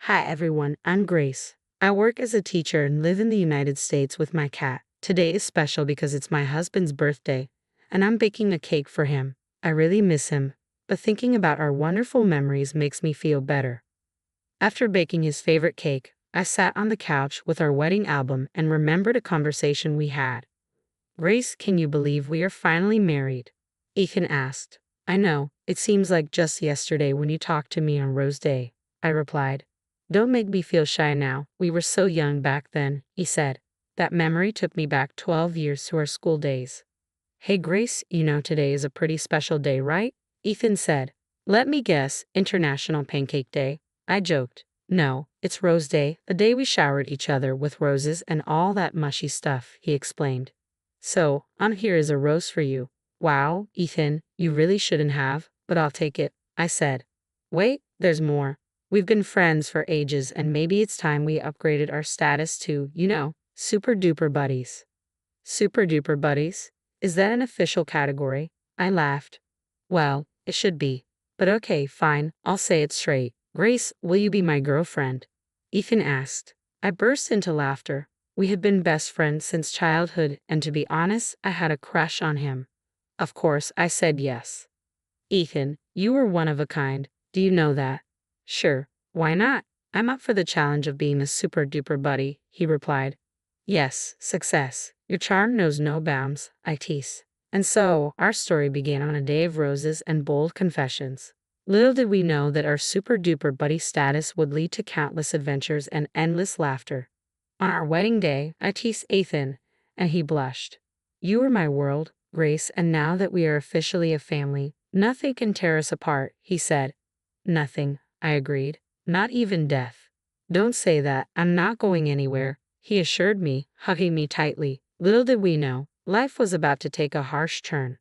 Hi everyone, I'm Grace. I work as a teacher and live in the United States with my cat. Today is special because it's my husband's birthday, and I'm baking a cake for him. I really miss him, but thinking about our wonderful memories makes me feel better. After baking his favorite cake, I sat on the couch with our wedding album and remembered a conversation we had. Grace, can you believe we are finally married? Ethan asked. I know, it seems like just yesterday when you talked to me on Rose Day, I replied. Don't make me feel shy now, we were so young back then, he said. That memory took me back 12 years to our school days. Hey Grace, you know today is a pretty special day, right? Ethan said. Let me guess, International Pancake Day. I joked. No, it's Rose Day, the day we showered each other with roses and all that mushy stuff, he explained. So, on here is a rose for you. Wow, Ethan, you really shouldn't have, but I'll take it, I said. Wait, there's more. We've been friends for ages and maybe it's time we upgraded our status to, super duper buddies. Super duper buddies? Is that an official category? I laughed. Well, it should be. But okay, fine, I'll say it straight. Grace, will you be my girlfriend? Ethan asked. I burst into laughter. We had been best friends since childhood, and to be honest, I had a crush on him. Of course, I said yes. Ethan, you were one of a kind. Do you know that? Sure, why not? I'm up for the challenge of being a super duper buddy, he replied. Yes, success. Your charm knows no bounds, I tease. And so, our story began on a day of roses and bold confessions. Little did we know that our super duper buddy status would lead to countless adventures and endless laughter. On our wedding day, I teased Ethan, and he blushed. You were my world, Grace, and now that we are officially a family, nothing can tear us apart, he said. Nothing, I agreed. Not even death. Don't say that, I'm not going anywhere, he assured me, hugging me tightly. Little did we know, life was about to take a harsh turn.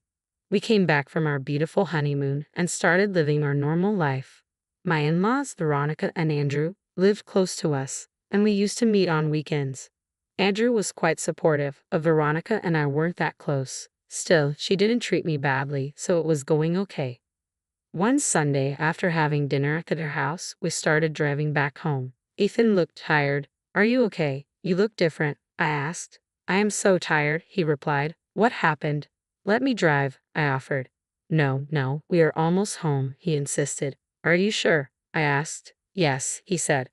We came back from our beautiful honeymoon and started living our normal life. My in-laws, Veronica and Andrew, lived close to us, and we used to meet on weekends. Andrew was quite supportive of Veronica and I weren't that close. Still, she didn't treat me badly, so it was going okay. One Sunday, after having dinner at their house, we started driving back home. Ethan looked tired. Are you okay? You look different, I asked. I am so tired, he replied. What happened? Let me drive, I offered. No, we are almost home, he insisted. Are you sure? I asked. Yes, he said.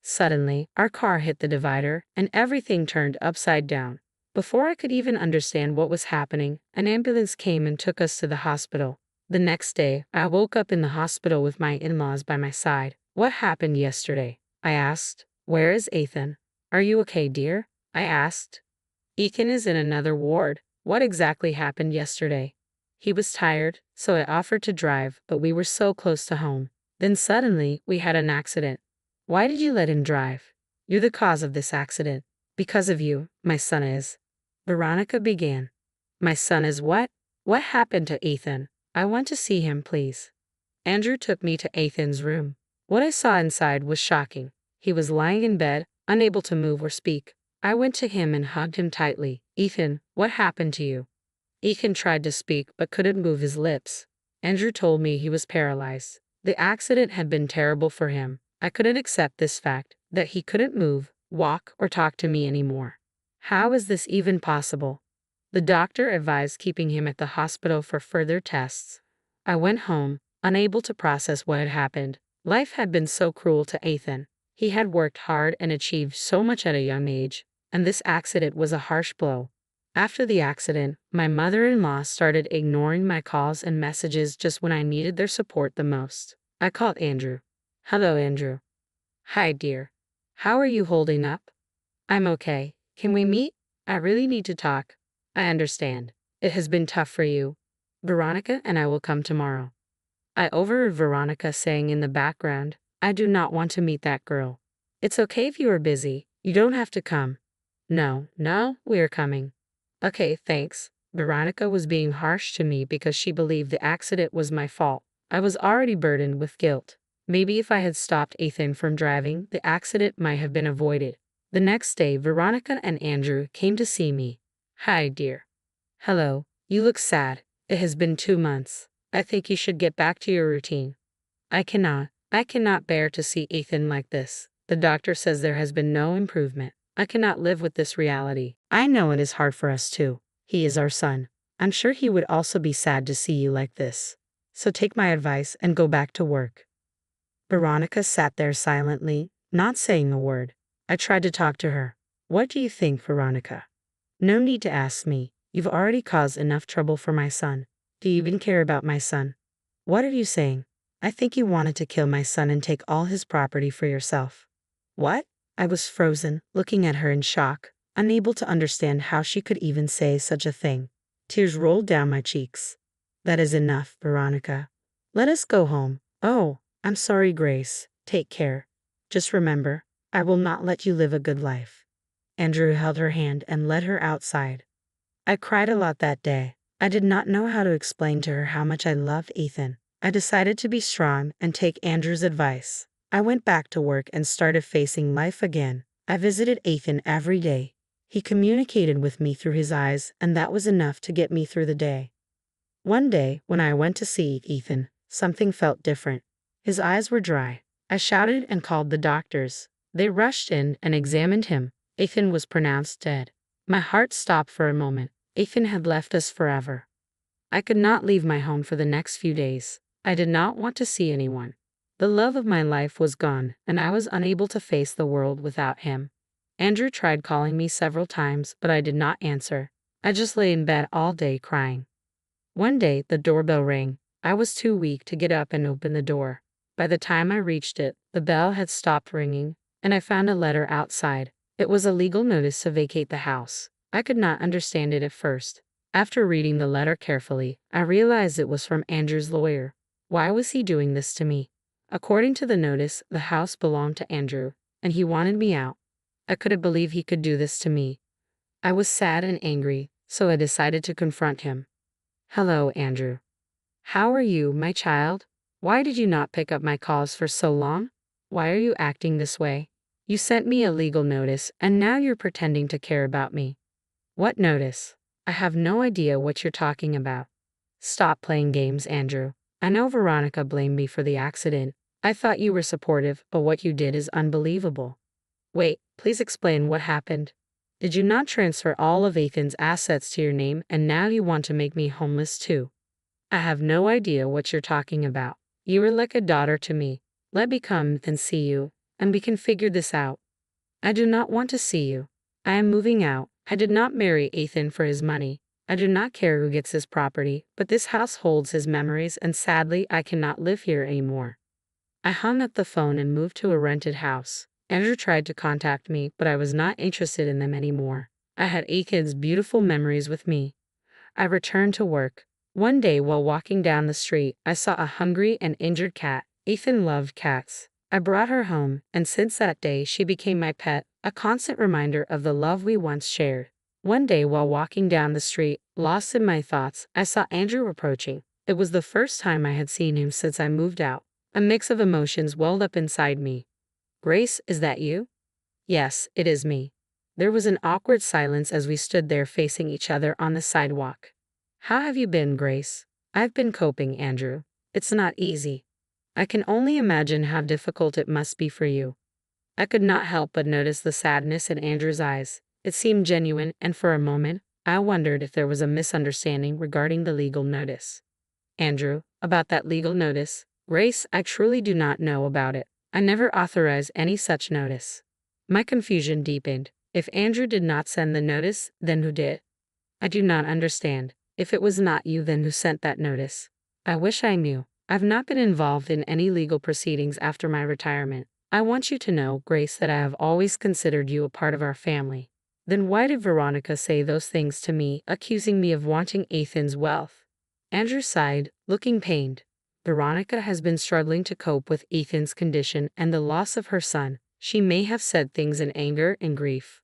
Suddenly, our car hit the divider, and everything turned upside down. Before I could even understand what was happening, an ambulance came and took us to the hospital. The next day, I woke up in the hospital with my in-laws by my side. What happened yesterday? I asked. Where is Ethan? Are you okay, dear? I asked. Ethan is in another ward. What exactly happened yesterday? He was tired, so I offered to drive, but we were so close to home. Then suddenly, we had an accident. Why did you let him drive? You're the cause of this accident. Because of you, my son is. Veronica began. My son is what? What happened to Ethan? I want to see him, please. Andrew took me to Ethan's room. What I saw inside was shocking. He was lying in bed, unable to move or speak. I went to him and hugged him tightly. Ethan, what happened to you? Ethan tried to speak but couldn't move his lips. Andrew told me he was paralyzed. The accident had been terrible for him. I couldn't accept this fact, that he couldn't move, walk, or talk to me anymore. How is this even possible? The doctor advised keeping him at the hospital for further tests. I went home, unable to process what had happened. Life had been so cruel to Ethan. He had worked hard and achieved so much at a young age, and this accident was a harsh blow. After the accident, my mother-in-law started ignoring my calls and messages just when I needed their support the most. I called Andrew. Hello, Andrew. Hi, dear. How are you holding up? I'm okay. Can we meet? I really need to talk. I understand. It has been tough for you. Veronica and I will come tomorrow. I overheard Veronica saying in the background, I do not want to meet that girl. It's okay if you are busy. You don't have to come. No, we are coming. Okay, thanks. Veronica was being harsh to me because she believed the accident was my fault. I was already burdened with guilt. Maybe if I had stopped Ethan from driving, the accident might have been avoided. The next day, Veronica and Andrew came to see me. Hi, dear. Hello. You look sad. It has been 2 months. I think you should get back to your routine. I cannot. I cannot bear to see Ethan like this. The doctor says there has been no improvement. I cannot live with this reality. I know it is hard for us too. He is our son. I'm sure he would also be sad to see you like this. So take my advice and go back to work." Veronica sat there silently, not saying a word. I tried to talk to her. "What do you think, Veronica?" "No need to ask me. You've already caused enough trouble for my son. Do you even care about my son?" "What are you saying?" "I think you wanted to kill my son and take all his property for yourself." "What?" I was frozen, looking at her in shock, unable to understand how she could even say such a thing. Tears rolled down my cheeks. "That is enough, Veronica. Let us go home." "Oh, I'm sorry, Grace. Take care. Just remember, I will not let you live a good life." Andrew held her hand and led her outside. I cried a lot that day. I did not know how to explain to her how much I love Ethan. I decided to be strong and take Andrew's advice. I went back to work and started facing life again. I visited Ethan every day. He communicated with me through his eyes, and that was enough to get me through the day. One day, when I went to see Ethan, something felt different. His eyes were dry. I shouted and called the doctors. They rushed in and examined him. Ethan was pronounced dead. My heart stopped for a moment. Ethan had left us forever. I could not leave my home for the next few days. I did not want to see anyone. The love of my life was gone, and I was unable to face the world without him. Andrew tried calling me several times, but I did not answer. I just lay in bed all day crying. One day, the doorbell rang. I was too weak to get up and open the door. By the time I reached it, the bell had stopped ringing, and I found a letter outside. It was a legal notice to vacate the house. I could not understand it at first. After reading the letter carefully, I realized it was from Andrew's lawyer. Why was he doing this to me? According to the notice, the house belonged to Andrew, and he wanted me out. I couldn't believe he could do this to me. I was sad and angry, so I decided to confront him. "Hello, Andrew. How are you, my child? Why did you not pick up my calls for so long? Why are you acting this way? You sent me a legal notice, and now you're pretending to care about me." "What notice? I have no idea what you're talking about." "Stop playing games, Andrew. I know Veronica blamed me for the accident. I thought you were supportive, but what you did is unbelievable." "Wait, please explain what happened. Did you not transfer all of Ethan's assets to your name, and now you want to make me homeless too?" "I have no idea what you're talking about. You were like a daughter to me. Let me come and see you, and we can figure this out." "I do not want to see you. I am moving out. I did not marry Ethan for his money. I do not care who gets his property, but this house holds his memories, and sadly, I cannot live here anymore." I hung up the phone and moved to a rented house. Andrew tried to contact me, but I was not interested in them anymore. I had Ethan's beautiful memories with me. I returned to work. One day, while walking down the street, I saw a hungry and injured cat. Ethan loved cats. I brought her home, and since that day, she became my pet, a constant reminder of the love we once shared. One day, while walking down the street, lost in my thoughts, I saw Andrew approaching. It was the first time I had seen him since I moved out. A mix of emotions welled up inside me. "Grace, is that you?" "Yes, it is me." There was an awkward silence as we stood there facing each other on the sidewalk. "How have you been, Grace?" "I've been coping, Andrew. It's not easy." "I can only imagine how difficult it must be for you." I could not help but notice the sadness in Andrew's eyes. It seemed genuine, and for a moment, I wondered if there was a misunderstanding regarding the legal notice. "Andrew, about that legal notice, Grace, I truly do not know about it. I never authorized any such notice." My confusion deepened. If Andrew did not send the notice, then who did? "I do not understand. If it was not you, then who sent that notice?" "I wish I knew. I've not been involved in any legal proceedings after my retirement. I want you to know, Grace, that I have always considered you a part of our family." "Then why did Veronica say those things to me, accusing me of wanting Ethan's wealth?" Andrew sighed, looking pained. "Veronica has been struggling to cope with Ethan's condition and the loss of her son. She may have said things in anger and grief."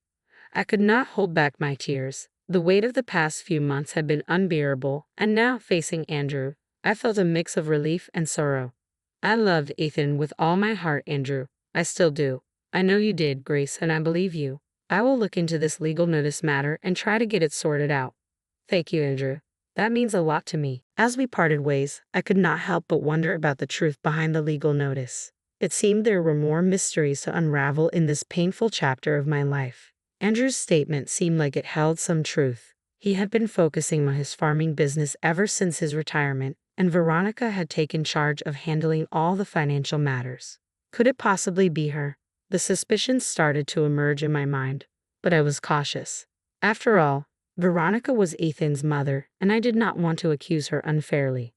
I could not hold back my tears. The weight of the past few months had been unbearable, and now, facing Andrew, I felt a mix of relief and sorrow. "I loved Ethan with all my heart, Andrew. I still do." "I know you did, Grace, and I believe you. I will look into this legal notice matter and try to get it sorted out." "Thank you, Andrew. That means a lot to me." As we parted ways, I could not help but wonder about the truth behind the legal notice. It seemed there were more mysteries to unravel in this painful chapter of my life. Andrew's statement seemed like it held some truth. He had been focusing on his farming business ever since his retirement, and Veronica had taken charge of handling all the financial matters. Could it possibly be her? The suspicions started to emerge in my mind, but I was cautious. After all, Veronica was Ethan's mother, and I did not want to accuse her unfairly.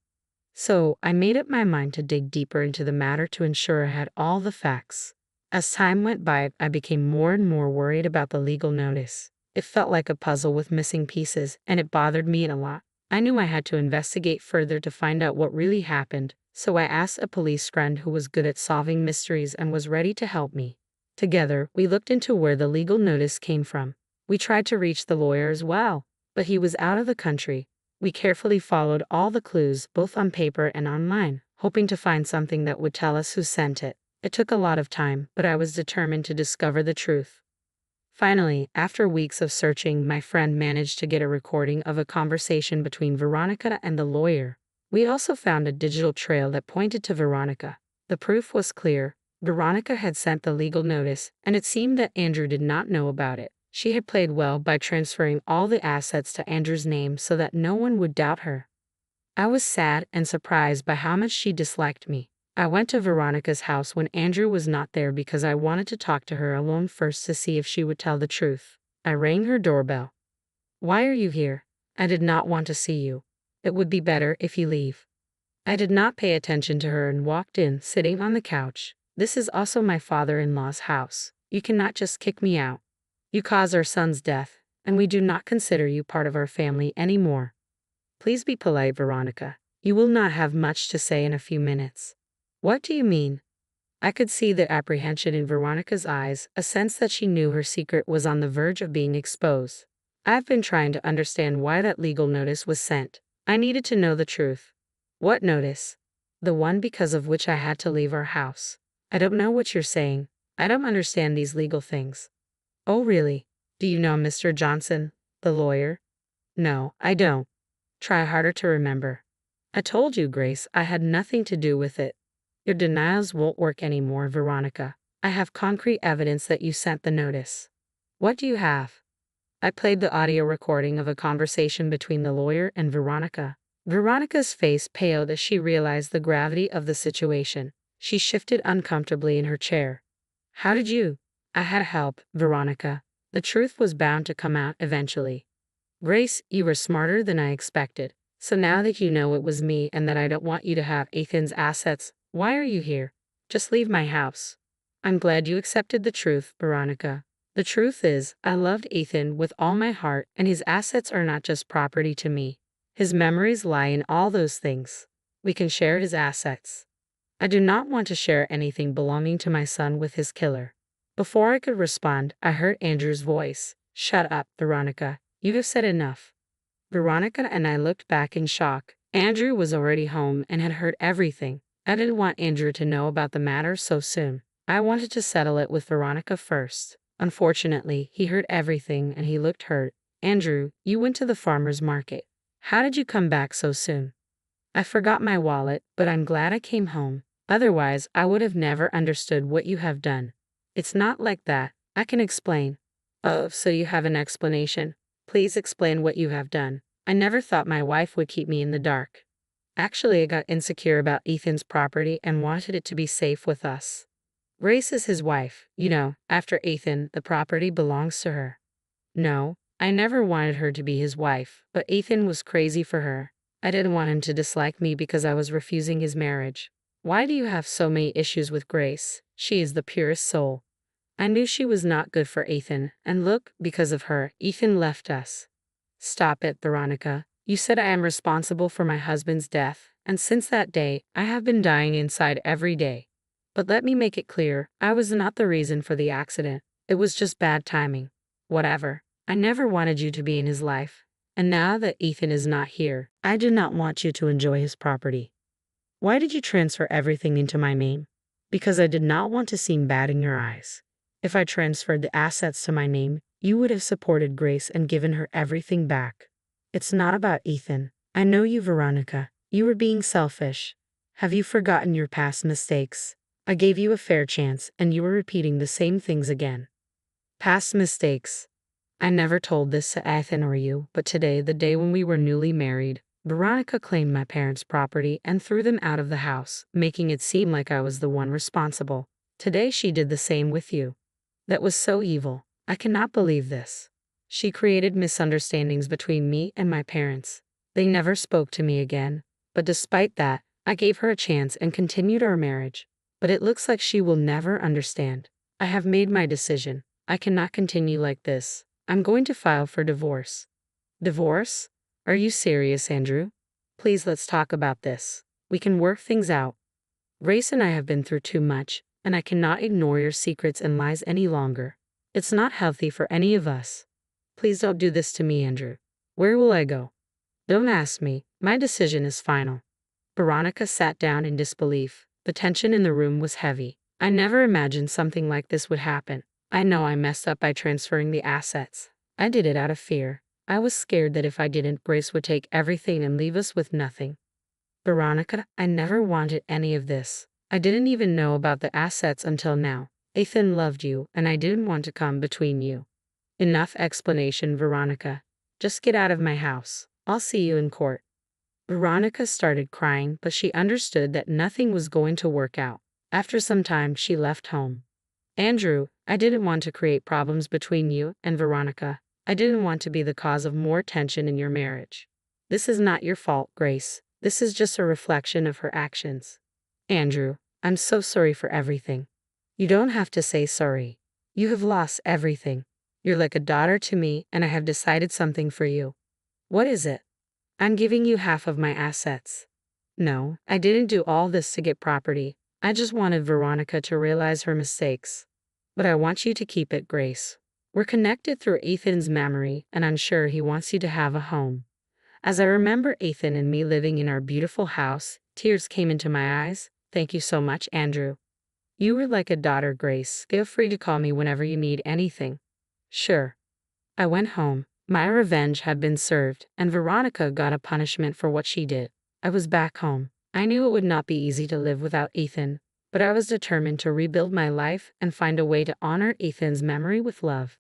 So I made up my mind to dig deeper into the matter to ensure I had all the facts. As time went by, I became more and more worried about the legal notice. It felt like a puzzle with missing pieces, and it bothered me a lot. I knew I had to investigate further to find out what really happened, so I asked a police friend who was good at solving mysteries and was ready to help me. Together, we looked into where the legal notice came from. We tried to reach the lawyer as well, but he was out of the country. We carefully followed all the clues, both on paper and online, hoping to find something that would tell us who sent it. It took a lot of time, but I was determined to discover the truth. Finally, after weeks of searching, my friend managed to get a recording of a conversation between Veronica and the lawyer. We also found a digital trail that pointed to Veronica. The proof was clear. Veronica had sent the legal notice, and it seemed that Andrew did not know about it. She had played well by transferring all the assets to Andrew's name so that no one would doubt her. I was sad and surprised by how much she disliked me. I went to Veronica's house when Andrew was not there because I wanted to talk to her alone first to see if she would tell the truth. I rang her doorbell. "Why are you here?" "I did not want to see you. It would be better if you leave." I did not pay attention to her and walked in, sitting on the couch. "This is also my father-in-law's house. You cannot just kick me out. You caused our son's death, and we do not consider you part of our family anymore." "Please be polite, Veronica. You will not have much to say in a few minutes." "What do you mean?" I could see the apprehension in Veronica's eyes, a sense that she knew her secret was on the verge of being exposed. "I've been trying to understand why that legal notice was sent. I needed to know the truth." "What notice?" "The one because of which I had to leave our house." "I don't know what you're saying. I don't understand these legal things." "Oh, really? Do you know Mr. Johnson, the lawyer?" "No, I don't." "Try harder to remember." "I told you, Grace, I had nothing to do with it." "Your denials won't work anymore, Veronica. I have concrete evidence that you sent the notice." "What do you have?" I played the audio recording of a conversation between the lawyer and Veronica. Veronica's face paled as she realized the gravity of the situation. She shifted uncomfortably in her chair. "How did you?" "I had help, Veronica. The truth was bound to come out eventually." "Grace, you were smarter than I expected. So now that you know it was me and that I don't want you to have Ethan's assets, why are you here? Just leave my house." "I'm glad you accepted the truth, Veronica. The truth is, I loved Ethan with all my heart, and his assets are not just property to me. His memories lie in all those things. We can share his assets. I do not want to share anything belonging to my son with his killer." Before I could respond, I heard Andrew's voice. "Shut up, Veronica. You have said enough." Veronica and I looked back in shock. Andrew was already home and had heard everything. I didn't want Andrew to know about the matter so soon. I wanted to settle it with Veronica first. Unfortunately, he heard everything and he looked hurt. "Andrew, you went to the farmer's market. How did you come back so soon?" "I forgot my wallet, but I'm glad I came home. Otherwise, I would have never understood what you have done." "It's not like that. I can explain." "Oh, so you have an explanation. Please explain what you have done. I never thought my wife would keep me in the dark." "Actually, I got insecure about Ethan's property and wanted it to be safe with us. Grace is his wife. You know, after Ethan, the property belongs to her." "No, I never wanted her to be his wife, but Ethan was crazy for her. I didn't want him to dislike me because I was refusing his marriage." "Why do you have so many issues with Grace? She is the purest soul." "I knew she was not good for Ethan, and look, because of her, Ethan left us." "Stop it, Veronica. You said I am responsible for my husband's death, and since that day, I have been dying inside every day. But let me make it clear, I was not the reason for the accident. It was just bad timing." "Whatever. I never wanted you to be in his life. And now that Ethan is not here, I do not want you to enjoy his property." "Why did you transfer everything into my name?" "Because I did not want to seem bad in your eyes. If I transferred the assets to my name, you would have supported Grace and given her everything back." "It's not about Ethan. I know you, Veronica. You were being selfish. Have you forgotten your past mistakes?" I gave you a fair chance, and you were repeating the same things again. Past mistakes. I never told this to Ethan or you, but today, the day when we were newly married, Veronica claimed my parents' property and threw them out of the house, making it seem like I was the one responsible. Today she did the same with you. That was so evil. I cannot believe this. She created misunderstandings between me and my parents. They never spoke to me again, but despite that, I gave her a chance and continued our marriage. But it looks like she will never understand. I have made my decision. I cannot continue like this. I'm going to file for divorce. Divorce? Are you serious, Andrew? Please, let's talk about this. We can work things out. Grace and I have been through too much, and I cannot ignore your secrets and lies any longer. It's not healthy for any of us. Please don't do this to me, Andrew. Where will I go? Don't ask me. My decision is final. Veronica sat down in disbelief. The tension in the room was heavy. I never imagined something like this would happen. I know I messed up by transferring the assets. I did it out of fear. I was scared that if I didn't, Grace would take everything and leave us with nothing. Veronica, I never wanted any of this. I didn't even know about the assets until now. Ethan loved you, and I didn't want to come between you. Enough explanation, Veronica. Just get out of my house. I'll see you in court. Veronica started crying, but she understood that nothing was going to work out. After some time, she left home. Andrew, I didn't want to create problems between you and Veronica. I didn't want to be the cause of more tension in your marriage. This is not your fault, Grace. This is just a reflection of her actions. Andrew, I'm so sorry for everything. You don't have to say sorry. You have lost everything. You're like a daughter to me, and I have decided something for you. What is it? I'm giving you half of my assets. No, I didn't do all this to get property. I just wanted Veronica to realize her mistakes. But I want you to keep it, Grace. We're connected through Ethan's memory, and I'm sure he wants you to have a home. As I remember Ethan and me living in our beautiful house, tears came into my eyes. Thank you so much, Andrew. You were like a daughter, Grace. Feel free to call me whenever you need anything. Sure. I went home. My revenge had been served, and Veronica got a punishment for what she did. I was back home. I knew it would not be easy to live without Ethan, but I was determined to rebuild my life and find a way to honor Ethan's memory with love.